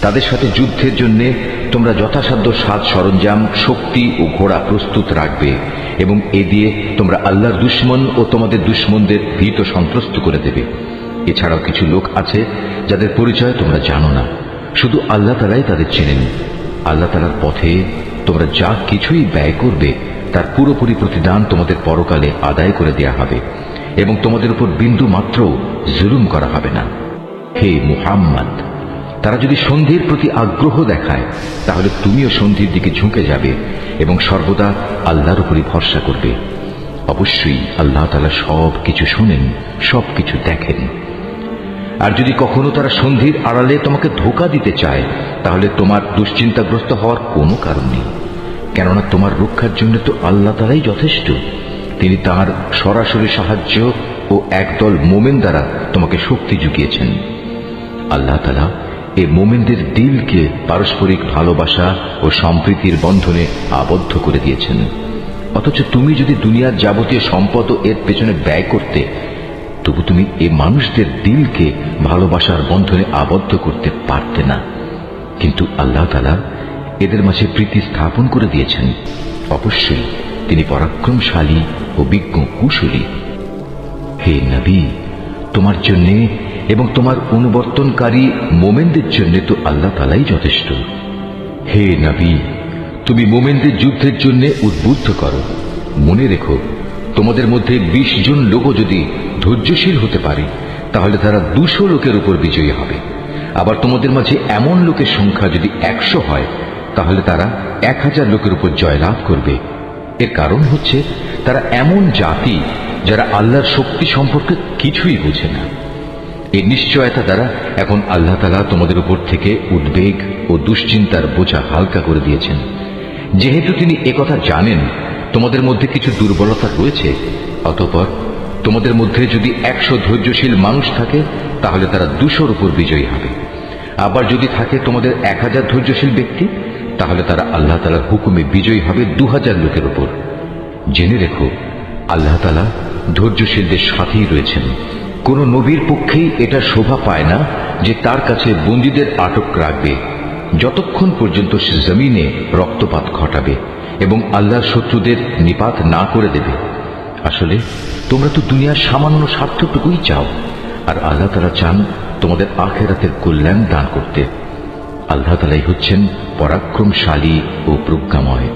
তাদের সাথে যুদ্ধের জন্য তোমরা যথাসাধ্য সাজ সরঞ্জাম, শক্তি ও ঘোড়া প্রস্তুত রাখবে এবং এ দিয়ে তোমরা আল্লাহর দুশমন ও তোমাদের দুশমনদের ভীত সন্ত্রস্ত করে দেবে। এছাড়াও কিছু লোক আছে যাদের পরিচয় তোমরা জানো না, শুধু আল্লাহ তাআলাই তাদের চেনেন। আল্লাহ তাআলার পথে তোমরা যা কিছুই ব্যয় করবে তার পুরোপুরি প্রতিদান তোমাদের পরকালে আদায় করে দেয়া হবে এবং তোমাদের উপর বিন্দু মাত্র জুলুম করা হবে না। হে মুহাম্মদ, তারা যদি সন্ধির প্রতি আগ্রহ দেখায় তাহলে তুমিও সন্ধির দিকে ঝুঁকে যাবে এবং সর্বদা আল্লাহর উপরই ভরসা করবে। অবশ্যই আল্লাহ তাআলা সব কিছু শোনেন, সব কিছু দেখেন। আর যদি কখনো তারা সন্ধির আড়ালে তোমাকে ধোঁকা দিতে চায় তাহলে তোমার দুশ্চিন্তাগ্রস্ত হওয়ার কোনো কারণ নেই, কেননা তোমার রক্ষার জন্য তো আল্লাহ তাআলাই যথেষ্ট। তিনি তাঁর সরাসরি সাহায্য ও একদল মোমেন দ্বারা তোমাকে শক্তি জুগিয়েছেন। আল্লাহ তাআলা এই মোমেনদের দিলকে পারস্পরিক ভালোবাসা ও সম্প্রীতির বন্ধনে আবদ্ধ করে দিয়েছেন। অথচ তুমি যদি দুনিয়ার যাবতীয় সম্পদ এর পেছনে ব্যয় করতে, তবু তুমি এই মানুষদের দিলকে ভালোবাসার বন্ধনে আবদ্ধ করতে পারতে না। কিন্তু আল্লাহ তাআলা এদের মাঝে প্রীতি স্থাপন করে দিয়েছেন। অবশ্যই তিনি পরাক্রমশালী ও বিজ্ঞ কুশলী। হে নবী, তোমার জন্য এবং তোমার অনুবর্তনকারী মোমেনদের জন্য তো আল্লাহ তাআলাই যথেষ্ট। হে নবী, তুমি মোমেনদের যুদ্ধের জন্য উদ্বুদ্ধ করো। মনে রেখো, তোমাদের মধ্যে 20 জন লোকও যদি ধৈর্যশীল হতে পারে তাহলে তারা 200 লোকের উপর বিজয়ী হবে। আবার তোমাদের মাঝে এমন লোকের সংখ্যা যদি 100 হয় তাহলে তারা 1000 লোকের উপর জয়লাভ করবে। এর কারণ হচ্ছে তারা এমন জাতি যারা আল্লাহর শক্তি সম্পর্কে কিছুই বোঝে না। এই নিশ্চয়তা দ্বারা এখন আল্লাহ তাআলা তোমাদের উপর থেকে উদ্বেগ ও দুশ্চিন্তার বোঝা হালকা করে দিয়েছেন। যেহেতু তিনি একথা জানেন তোমাদের মধ্যে কিছু দুর্বলতা রয়েছে, অতঃপর তোমাদের মধ্যে যদি 100 ধৈর্যশীল মানুষ থাকে তাহলে তারা 200-র উপর বিজয়ী হবে। আবার যদি থাকে তোমাদের 1000 ধৈর্যশীল ব্যক্তি তাহলে তারা আল্লাহ তাআলার হুকুমে বিজয়ী হবে 2000 লোকের উপর। জেনে রেখো, আল্লাহ তাআলা ধৈর্যশীলদের সাথেই রয়েছেন। কোন নবীর পক্ষেই এটা শোভা পায় না যে তার কাছে বন্দীদের আটক রাখবে যতক্ষণ পর্যন্ত সে জমিনে রক্তপাত ঘটাবে এবং আল্লাহর শত্রুদের নিপাত না করে দেবে। আসলে তোমরা তো দুনিয়ার সামান্য স্বার্থটুকুই চাও, আর আল্লাহ তাআলা চান তোমাদের আখিরাতের কল্যাণ দান করতে। আল্লাহ তাআলাই হচ্ছেন পরাক্রমশালী ও প্রজ্ঞাময়।